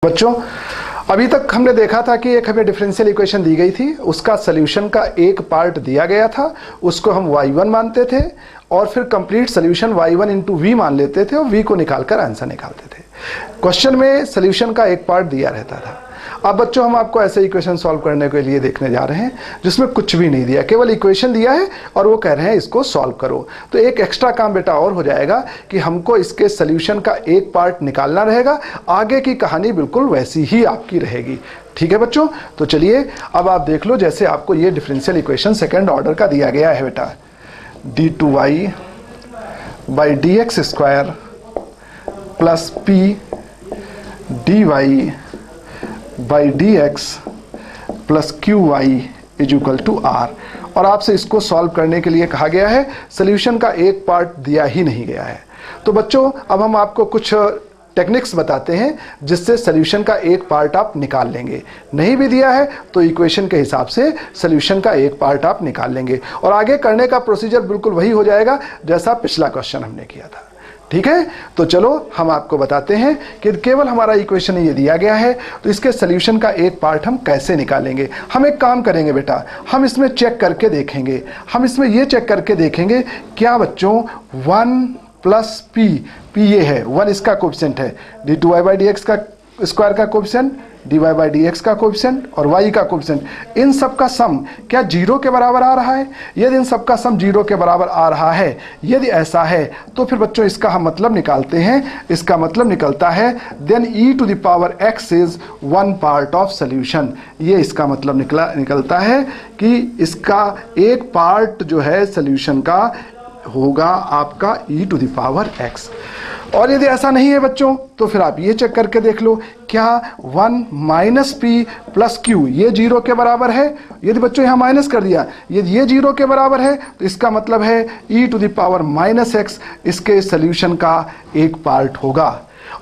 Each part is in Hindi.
बच्चों अभी तक हमने देखा था कि एक हमें डिफरेंशियल इक्वेशन दी गई थी, उसका सॉल्यूशन का एक पार्ट दिया गया था, उसको हम y1 मानते थे और फिर complete solution y1 into we मान लेते थे और v को निकालकर आंसर निकालते थे। क्वेश्चन में सॉल्यूशन का एक पार्ट दिया रहता था। अब बच्चों हम आपको ऐसे इक्वेशन सॉल्व करने के लिए देखने जा रहे हैं जिसमें कुछ भी नहीं दिया, केवल इक्वेशन दिया है और वो कह रहे हैं इसको सॉल्व करो। तो एक एक्स्ट्रा काम बेटा और हो जाएगा कि हमको इसके सॉल्यूशन का एक पार्ट निकालना रहेगा, आगे की कहानी बिल्कुल वैसी ही आपकी रहेगी। ठीक है बच्चों, तो चलिए अब आप देख लो, जैसे आपको ये डिफरेंशियल इक्वेशन सेकेंड ऑर्डर का दिया गया है बेटा, d2y by dx square plus p dy by dx plus qy is equal to r, और आपसे इसको सॉल्व करने के लिए कहा गया है, सॉल्यूशन का एक पार्ट दिया ही नहीं गया है। तो बच्चों अब हम आपको कुछ टेक्निक्स बताते हैं जिससे सॉल्यूशन का एक पार्ट आप निकाल लेंगे। नहीं भी दिया है तो इक्वेशन के हिसाब से सॉल्यूशन का एक पार्ट आप निकाल लेंगे और आगे करने का प्रोसीजर बिल्कुल वही हो जाएगा जैसा पिछला क्वेश्चन हमने किया था। ठीक है, तो चलो हम आपको बताते हैं कि केवल हमारा इक्वेशन ये दिया गया है तो इसके सॉल्यूशन का एक पार्ट हम कैसे निकालेंगे। हम एक काम करेंगे बेटा, हम इसमें चेक करके देखेंगे, हम इसमें ये चेक करके देखेंगे क्या बच्चों 1 प्लस पी, पी ये है 1 इसका कोएफिशिएंट है, d2y बाई dx का स्क्वायर का कोएफिशिएंट, dy बाई dx का कोएफिशिएंट और y का कोएफिशिएंट, इन सब का सम क्या 0 के बराबर आ रहा है। यदि इन सब का सम 0 के बराबर आ रहा है, यदि ऐसा है तो फिर बच्चों इसका हम मतलब निकालते हैं। इसका मतलब निकलता है then e to the power x is 1 part of solution. ये इसका मतलब निकलता है कि इसका एक पार्ट जो है सॉल्यूशन का होगा आपका e to the power x। और यदि ऐसा नहीं है बच्चों तो फिर आप ये चेक करके देख लो क्या 1 माइनस पी प्लस क्यू ये 0 के बराबर है। यदि बच्चों यहाँ माइनस कर दिया, यदि ये 0 के बराबर है तो इसका मतलब है e to the power minus x इसके सॉल्यूशन का एक पार्ट होगा।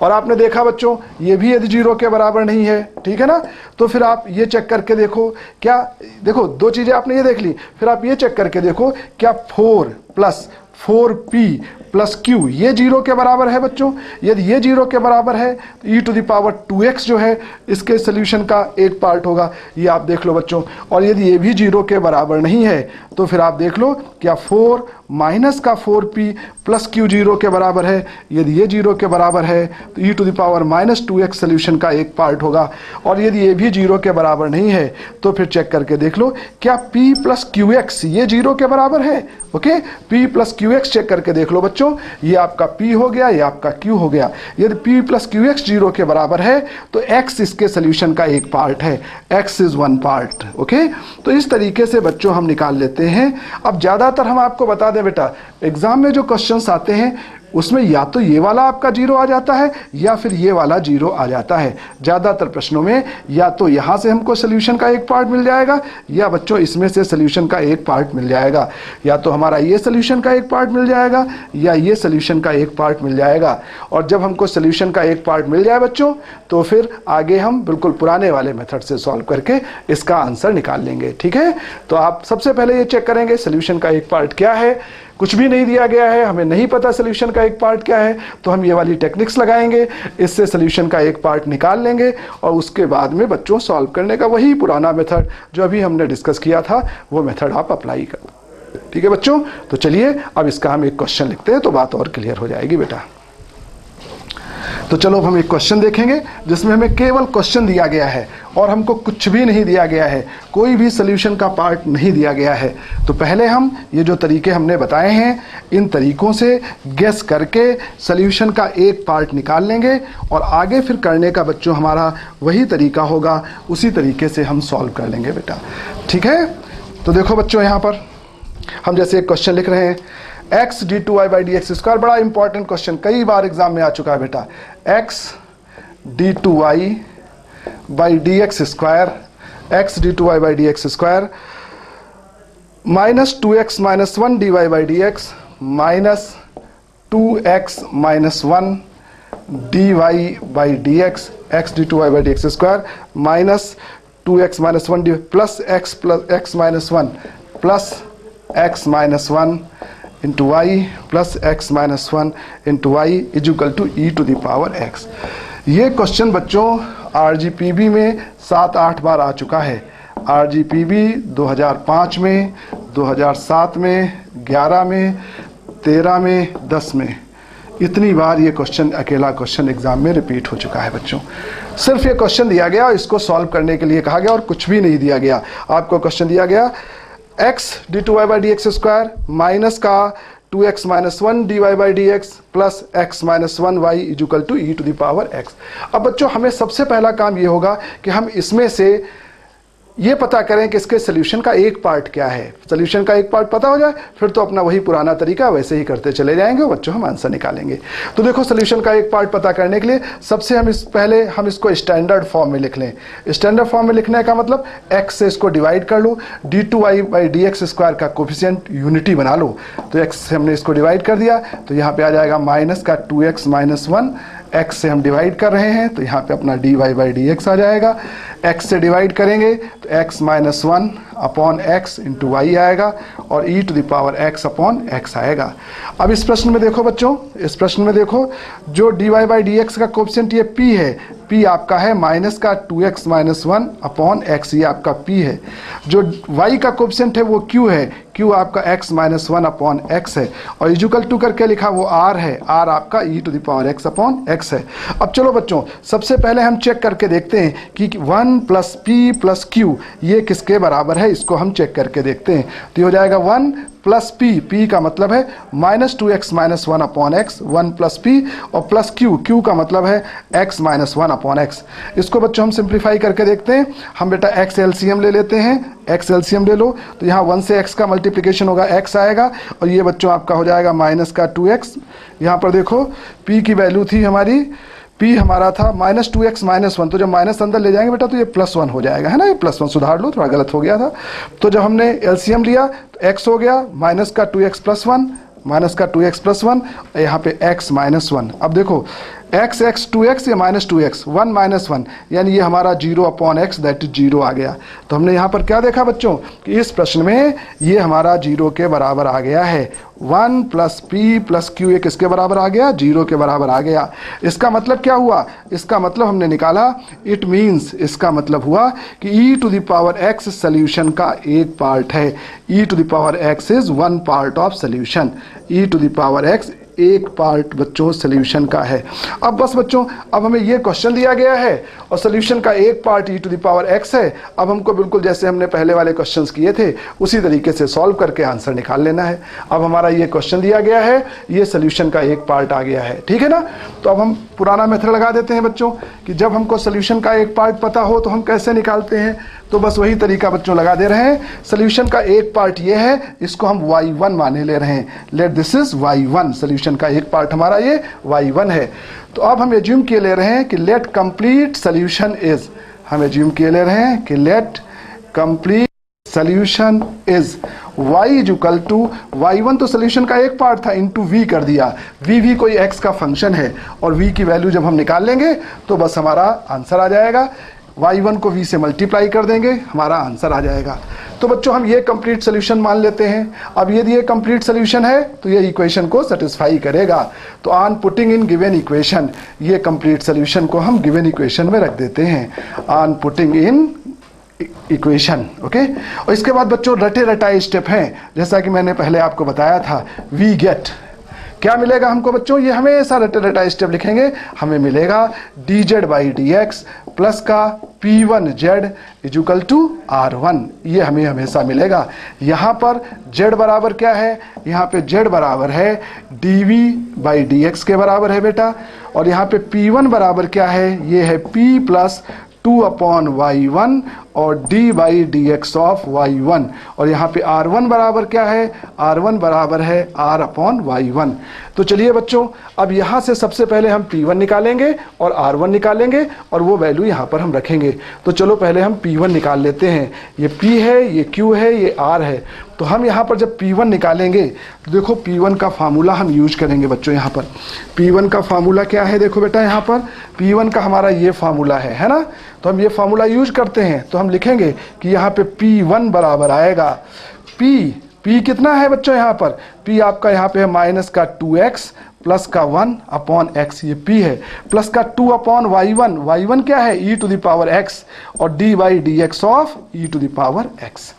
और आपने देखा बच्चों ये भी यदि 0 के बराबर नहीं है, ठीक है ना, तो फिर आप ये चेक करके देखो क्या, देखो दो चीजें आपने ये देख ली, फिर आप ये चेक करके देखो क्या 4 प्लस 4p प्लस q ये 0 के बराबर है बच्चों। यदि ये 0 के बराबर है तो e to the power 2x जो है इसके सॉल्यूशन का एक पार्ट होगा, ये आप देख लो बच्चों। और यदि ये भी 0 के बराबर नहीं है तो फिर आप देख लो क्या 4 माइनस का 4p प्लस q 0 के बराबर है। यदि ये 0 के बराबर है तो e to the power minus 2x solution का एक पार्ट होगा। और यदि ये भी 0 के बराबर नहीं है तो फिर चेक करके देख लो क्या p प्लस qx ये 0 के बराबर है। Okay, p plus qx check करके देख लो बच्चों, ये आपका p हो गया, ये आपका q हो गया। यदि p प्लस qx 0 के बराबर है तो x इसके सॉल्यूशन का एक पार्ट है, x इज 1 पार्ट। ओके, तो इस तरीके से बच्चों हम निकाल लेते हैं। अब ज्यादातर हम आपको बता दें बेटा, एग्जाम में जो क्वेश्चंस आते हैं उसमें या तो ये वाला आपका 0 आ जाता है या फिर ये वाला 0 आ जाता है। ज्यादातर प्रश्नों में या तो यहां से हमको सॉल्यूशन का एक पार्ट मिल जाएगा या बच्चों इसमें से सॉल्यूशन का एक पार्ट मिल जाएगा, या तो हमारा ये सॉल्यूशन का एक पार्ट मिल जाएगा या ये सॉल्यूशन का एक पार्ट मिल जाएगा। और जब हमको सॉल्यूशन का एक पार्ट मिल जाए बच्चों तो फिर आगे हम बिल्कुल पुराने वाले मेथड से सॉल्व करके इसका आंसर निकाल लेंगे। ठीक है, तो आप सबसे पहले ये चेक करेंगे सॉल्यूशन का एक पार्ट क्या है। कुछ भी नहीं दिया गया है, हमें नहीं पता सॉल्यूशन का एक पार्ट क्या है, तो हम ये वाली टेक्निक्स लगाएंगे, इससे सॉल्यूशन का एक पार्ट निकाल लेंगे और उसके बाद में बच्चों सॉल्व करने का वही पुराना मेथड जो अभी हमने डिस्कस किया था वो मेथड आप अप्लाई कर। ठीक है बच्चों, तो चलिए अब इसका हम एक क्वेश्चन लिखते हैं तो बात और क्लियर हो जाएगी बेटा। तो चलो अब हम एक क्वेश्चन देखेंगे जिसमें हमें केवल क्वेश्चन दिया गया है और हमको कुछ भी नहीं दिया गया है, कोई भी सॉल्यूशन का पार्ट नहीं दिया गया है। तो पहले हम ये जो तरीके हमने बताए हैं इन तरीकों से गेस करके सॉल्यूशन का एक पार्ट निकाल लेंगे और आगे फिर करने का बच्चों हमारा वही तरीका होगा, उसी तरीके से हम सॉल्व कर लेंगे बेटा। ठीक है, तो देखो बच्चों यहाँ पर हम जैसे एक क्वेश्चन लिख रहे हैं, x d2y by dx square, बड़ा इंपॉर्टेंट क्वेश्चन कई बार एग्जाम में आ चुका है बेटा। x d2y by dx square, x d2y by dx square minus 2x minus 1 dy by dx minus 2x minus 1 dy by dx, x d2y by dx square minus 2x minus 1 dy plus x minus 1 plus x minus 1 into y plus x minus 1 into y is equal to e to the power x. ये क्वेश्चन बच्चों RGPB में 7-8 बार आ चुका है। RGPB 2005 में, 2007 में, 11 में, 13 में, 10 में, इतनी बार ये क्वेश्चन, अकेला क्वेश्चन एग्जाम में रिपीट हो चुका है बच्चों। सिर्फ ये क्वेश्चन दिया गया, इसको सॉल्व करने के लिए कहा गया और कुछ भी नहीं दिया गया। आपको क्वेश्चन दिया गया x d2y/dx² माइनस का 2x - 1 dy/dx plus x - 1y = e⁻x। अब बच्चों हमें सबसे पहला काम ये होगा कि हम इसमें से ये पता करें कि इसके सोल्यूशन का एक पार्ट क्या है। सोल्यूशन का एक पार्ट पता हो जाए फिर तो अपना वही पुराना तरीका वैसे ही करते चले जाएंगे और बच्चों हम आंसर निकालेंगे। तो देखो सोल्यूशन का एक पार्ट पता करने के लिए सबसे पहले हम इसको स्टैंडर्ड फॉर्म में लिख लें। स्टैंडर्ड फॉर्म में लिखने का मतलब x से इसको डिवाइड कर लो, d2y/dx² का कोफिशिएंट यूनिटी बना लो। तो x से हमने इसको डिवाइड कर दिया तो यहाँ पे आ जाएगा माइनस का 2x - 1, x से हम डिवाइड कर रहे हैं तो यहाँ पे अपना dy/dx आ जाएगा। x से डिवाइड करेंगे तो x - 1 upon x into y आएगा और e⁻x/x आएगा। अब इस प्रश्न में देखो बच्चों, इस प्रश्न में देखो जो dy/dx का कोफिशिएंट ये p है, p आपका है माइनस का 2x - 1 अपॉन x, ये आपका p है। जो y का कोफिशिएंट है वो q है, q आपका x - 1 अपॉन x है और इजुकल टू करके लिखा वो r है, r आपका e⁻x/x है। अब चलो बच्चों सबसे पहले हम चेक करके देखते हैं कि 1 + p + q ये किसके बराबर है, इसको हम चेक करके देखते हैं। तो ये हो जाएगा 1 + p का मतलब है -2x - 1 अपॉन x, 1 + p और प्लस q का मतलब है x - 1 अपॉन x। इसको बच्चों हम सिंप्लीफाई करके देखते हैं। हम बेटा x एलसीएम ले लेते हैं, x एलसीएम ले लो तो यहाँ 1 से x का मल्टीप्लिकेशन होगा, x आएगा और ये बच्चों आपका हो जाएगा माइनस का 2x। यहाँ पर देखो p की वैल्यू थी हमारी, p हमारा था -2x - 1, तो जब माइनस अंदर ले जाएंगे बेटा तो ये +1 हो जाएगा, है ना। ये +1 सुधार लो, थोड़ा गलत हो गया था। तो जब हमने एलसीएम लिया तो x हो गया माइनस का 2x + 1, माइनस का 2x + 1, यहाँ पे x - 1। अब देखो x 2x या -2x, 1 - 1 यानी ये हमारा 0 अपॉन x दैट इज 0 आ गया। तो हमने यहाँ पर क्या देखा बच्चों कि इस प्रश्न में ये हमारा 0 के बराबर आ गया है। 1 + p + q ये किसके बराबर आ गया, 0 के बराबर आ गया। इसका मतलब क्या हुआ, इसका मतलब हमने निकाला, इट मीन्स इसका मतलब हुआ कि e⁻x सोल्यूशन का एक पार्ट है। e⁻x is 1 part of solution, e⁻x एक पार्ट बच्चों सोल्यूशन का है। अब बस बच्चों अब हमें ये क्वेश्चन दिया गया है और सोल्यूशन का एक पार्ट e⁻x है। अब हमको बिल्कुल जैसे हमने पहले वाले क्वेश्चंस किए थे उसी तरीके से सॉल्व करके आंसर निकाल लेना है। अब हमारा ये क्वेश्चन दिया गया है, ये सोल्यूशन का एक पार्ट आ गया है, ठीक है ना। तो अब हम पुराना मेथड लगा देते हैं बच्चों कि जब हमको सोल्यूशन का एक पार्ट पता हो तो हम कैसे निकालते हैं। तो बस वही तरीका बच्चों लगा दे रहे हैं। सोल्यूशन का एक पार्ट ये है, इसको हम y1 माने ले रहे हैं। Let this is y1, solution का एक पार्ट हमारा ये y1 है। तो अब हम एज्यूम किए ले रहे हैं कि लेट कंप्लीट सोल्यूशन इज, हम एज्यूम किए ले रहे हैं कि let complete solution is y = y1, तो सोल्यूशन का एक पार्ट था, इंटू v कर दिया। v कोई x का फंक्शन है और v की वैल्यू जब हम निकाल लेंगे तो बस हमारा आंसर आ जाएगा। y1 को v से मल्टीप्लाई कर देंगे, हमारा आंसर आ जाएगा। तो बच्चों हम ये कंप्लीट सोल्यूशन मान लेते हैं। अब यदि ये कंप्लीट सोल्यूशन है तो ये इक्वेशन को सेटिस्फाई करेगा। तो on putting in given equation, ये कंप्लीट सोल्यूशन को हम गिवन इक्वेशन में रख देते हैं, on putting in equation, okay. और इसके बाद बच्चों रटे रटाए स्टेप हैं, जैसा कि मैंने पहले आपको बताया था। वी गेट, क्या मिलेगा हमको बच्चों, ये हमेशा रटे रटाए स्टेप लिखेंगे। हमें मिलेगा dz/dx प्लस का p1z = r1, ये हमें हमेशा मिलेगा। यहाँ पर z बराबर क्या है, यहाँ पे z बराबर है dv/dx के बराबर है बेटा। और यहाँ पे p1 बराबर क्या है, ये है p + 2/y1 और d/dx ऑफ y1। और यहाँ पे r1 बराबर क्या है, r1 बराबर है r/y1। तो चलिए बच्चों अब यहाँ से सबसे पहले हम p1 निकालेंगे और r1 निकालेंगे और वो वैल्यू यहाँ पर हम रखेंगे। तो चलो पहले हम p1 निकाल लेते हैं। ये p है, ये q है, ये r है। तो हम यहाँ पर जब p1 निकालेंगे तो देखो p1 का फार्मूला हम यूज करेंगे बच्चों। यहाँ पर p1 का फार्मूला क्या है, देखो बेटा यहाँ पर p1 का हमारा ये फार्मूला है ना। तो हम ये फार्मूला यूज करते हैं। तो हम लिखेंगे कि यहाँ पे p1 बराबर आएगा, p कितना है बच्चों, यहाँ पर p आपका यहाँ पे है माइनस का 2x प्लस का 1 अपॉन x, ये p है, प्लस का 2 अपॉन y1, y1 क्या है e to the power x, और dy dx of e to the power x।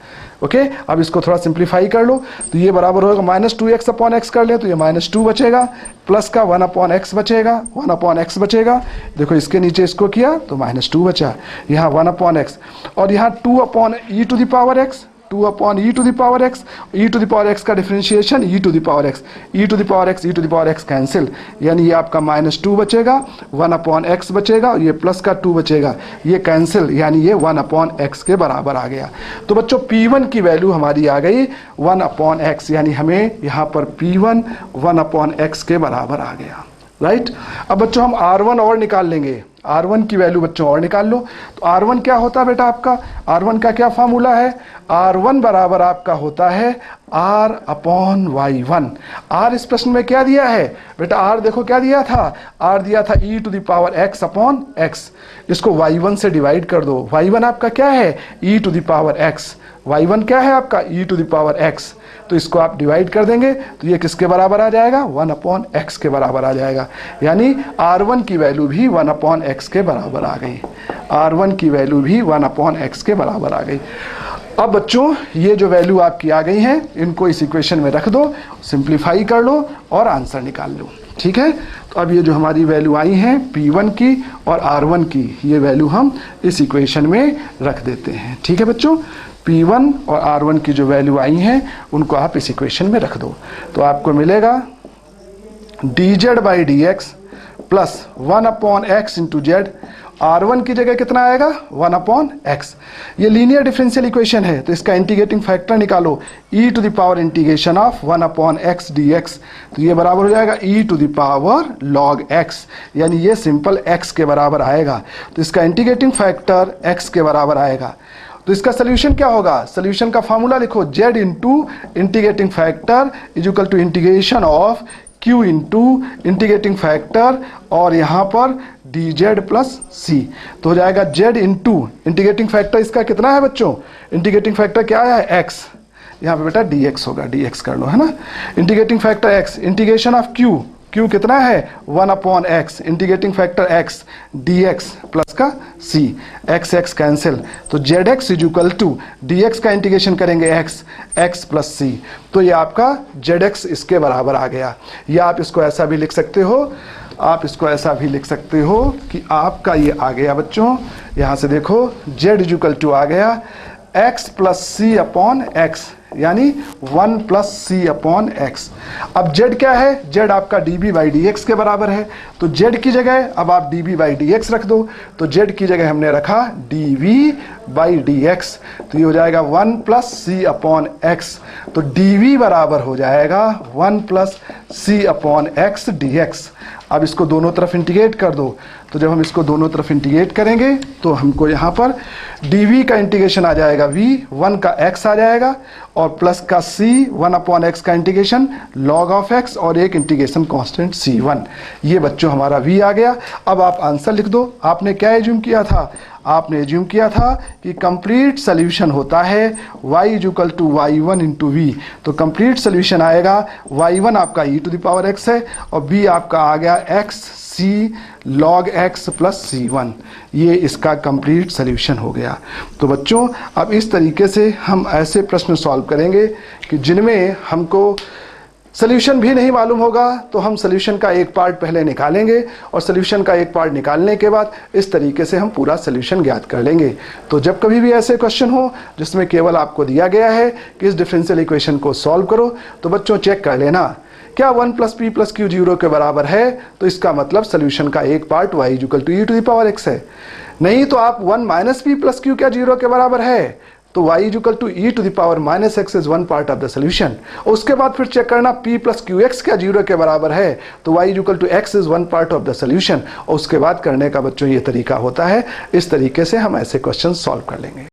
Okay, अब इसको थोड़ा सिंप्लीफाई कर लो, तो ये बराबर होगा -2x अपॉन x कर ले तो ये -2 बचेगा, प्लस का 1 अपॉन x बचेगा, 1 अपॉन x बचेगा, देखो इसके नीचे इसको किया तो -2 बचा, यहाँ 1 अपॉन x, और यहाँ 2 upon e to the power x, 2 upon e to the power x, e to the power x का differentiation e to the power x, e to the power x, e to the power x cancel, यानी ये आपका -2 बचेगा, 1 अपॉन x बचेगा, और ये प्लस का 2 बचेगा, ये कैंसिल, यानी ये 1 अपॉन x के बराबर आ गया। तो बच्चों P1 की वैल्यू हमारी आ गई 1 अपॉन x, यानी हमें यहाँ पर P1 1 अपॉन x के बराबर आ गया, राइट। अब बच्चों हम R1 और निकाल लेंगे, R1 की वैल्यू बच्चों और निकाल लो। तो R1 क्या होता है बेटा आपका, R1 का क्या फॉर्मूला है, R1 बराबर आपका होता है R अपॉन Y1। R इस प्रश्न में क्या दिया है बेटा, R देखो क्या दिया था, R दिया था e to the power x upon x, इसको Y1 से डिवाइड कर दो, Y1 आपका क्या है e to the power x, y1 क्या है आपका e to the power x, तो इसको आप डिवाइड कर देंगे तो ये किसके बराबर आ जाएगा, 1 अपॉन x के बराबर आ जाएगा, यानी R1 की वैल्यू भी 1 अपॉन x के बराबर आ गई, R1 की वैल्यू भी 1 अपॉन x के बराबर आ गई। अब बच्चों ये जो वैल्यू आपकी आ गई हैं, इनको इस इक्वेशन में रख दो, सिंप्लीफाई कर लो और आंसर निकाल लो, ठीक है। तो अब ये जो हमारी वैल्यू आई हैं P1 की और R1 की, ये वैल्यू हम इस इक्वेशन में रख देते हैं, ठीक है बच्चों। P1 और R1 की जो वैल्यू आई हैं उनको आप इस इक्वेशन में रख दो, तो आपको मिलेगा dz by dx plus 1 upon x into z, R1 की जगह कितना आएगा 1 अपॉन x, ये लीनियर डिफरेंशियल इक्वेशन है, तो इसका इंटीग्रेटिंग फैक्टर निकालो e to the power integration of 1 upon x dx, तो ये बराबर हो जाएगा e to the power log x, यानी ये सिंपल x के बराबर आएगा, तो इसका इंटीग्रेटिंग फैक्टर x के बराबर आएगा। तो इसका सोल्यूशन क्या होगा, सोल्यूशन का फार्मूला लिखो, z into integrating factor is equal to integration of q into integrating factor और यहाँ पर dz प्लस c, तो हो जाएगा z इंटू इंटीग्रेटिंग फैक्टर इसका कितना है बच्चों, इंटीग्रेटिंग फैक्टर क्या है x, यहाँ पे बेटा dx होगा, dx कर लो है ना, integrating factor x, integration of q, q कितना है 1 upon x, integrating factor x dx plus का c, x x कैंसिल, तो zx is equal to dx का इंटीग्रेशन करेंगे x प्लस c, तो ये आपका zx इसके बराबर आ गया। या आप इसको ऐसा भी लिख सकते हो, आप इसको ऐसा भी लिख सकते हो कि आपका ये आ गया बच्चों, यहाँ से देखो z इज इक्वल टू आ गया x plus c upon x, यानी 1 प्लस c अपॉन x। अब z क्या है, z आपका dB बाई dx के बराबर है, तो z की जगह अब आप dB बाई dx रख दो, तो z की जगह हमने रखा dV बाई dx, तो ये हो जाएगा 1 प्लस c अपॉन x, तो dV बराबर हो जाएगा 1 plus c upon x dx। अब इसको दोनों तरफ इंटीग्रेट कर दो, तो जब हम इसको दोनों तरफ इंटीग्रेट करेंगे तो हमको यहाँ पर dV का इंटीग्रेशन आ जाएगा v, 1 का x आ जाएगा, और प्लस का c 1 अपॉन x का इंटीग्रेशन log ऑफ x, और एक इंटीग्रेशन कांस्टेंट c1, ये बच्चों हमारा v आ गया। अब आप आंसर लिख दो, आपने क्या एज्यूम किया था, आपने एज्यूम किया था कि कंप्लीट सोल्यूशन होता है y is equal to y1 into v, तो कंप्लीट सोल्यूशन आएगा y1 आपका e to the power x है, और b आपका आ गया x c log x plus c1, ये इसका कंप्लीट सोल्यूशन हो गया। तो बच्चों अब इस तरीके से हम ऐसे प्रश्न सॉल्व करेंगे कि जिनमें हमको सोल्यूशन भी नहीं मालूम होगा, तो हम सोल्यूशन का एक पार्ट पहले निकालेंगे, और सोल्यूशन का एक पार्ट निकालने के बाद इस तरीके से हम पूरा सोल्यूशन ज्ञात कर लेंगे। तो जब कभी भी ऐसे क्वेश्चन हो जिसमें केवल आपको दिया गया है कि इस डिफरेंशियल इक्वेशन को सॉल्व करो, तो बच्चों चेक कर लेना क्या 1 प्लस पी प्लस क्यू 0 के बराबर है, तो इसका मतलब सोल्यूशन का एक part y equal to e to the power x है। नहीं तो आप 1 माइनस पी प्लस क्यू क्या 0 के बराबर है, तो y equal to e to the power minus x is 1 part of the solution. उसके बाद फिर चेक करना p प्लस क्यू एक्स क्या 0 के बराबर है, तो y equal to x is 1 part of the solution, और उसके बाद करने का बच्चों ये तरीका होता है। इस तरीके से हम ऐसे क्वेश्चन सॉल्व कर लेंगे।